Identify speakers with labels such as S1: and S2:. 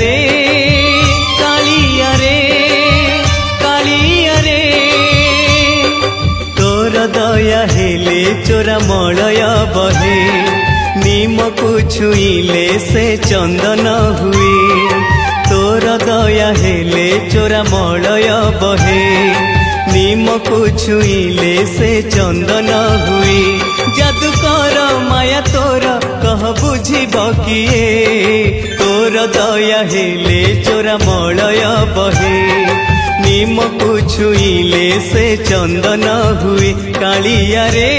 S1: रे कालिया रे कालिया रे तोर दया हेले चोरा मलय बहे निम को छुईले से चंदन हुए तोर दया हेले चोरा मलय बहे निम को छुईले से चंदन हुए जादूकर माया तोर कह बुझिब किए तोर दया हेले चोरा मलय बहे निम को छुईले से चंदन हुए कालिया रे